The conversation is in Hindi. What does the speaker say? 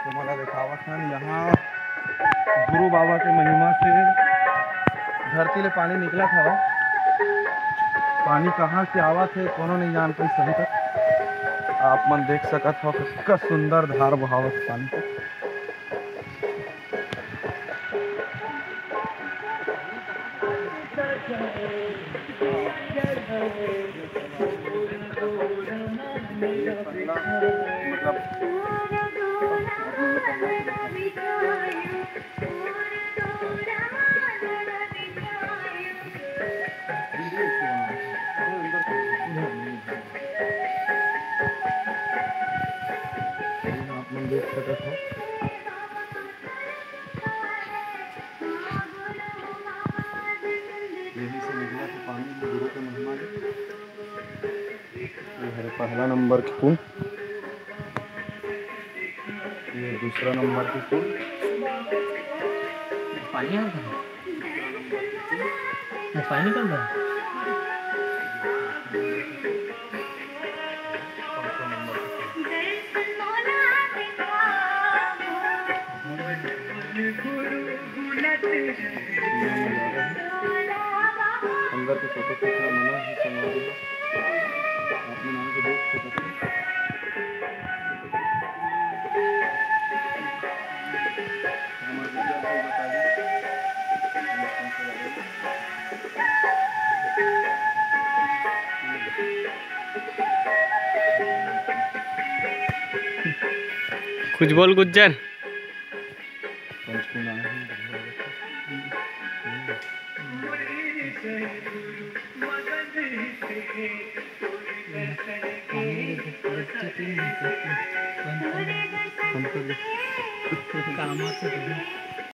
तुम्हारा दिखावत हन यहाँ गुरु बाबा के महिमा से धरती ले पानी निकला था। पानी कहाँ से आवत है कोनो नहीं जान पाई सही तक। आप मन देख सकत हो कितना सुंदर धार बहावत पानी के। आप मन देख सकत हो यही से निकला था पानी गुरु के महिमा में। ये है पहला नंबर की कुंड, ये दूसरा नंबर की कुंड। पानी आ रहा है, पानी निकल रहा है। अंदर के फोटो खींचना मना है संगवारी हो। आपने नाम को देख सकते हैं। हमारे विद्यार्थी को बताइए कुछ बोल गुज्जर। पंचकुला है। काम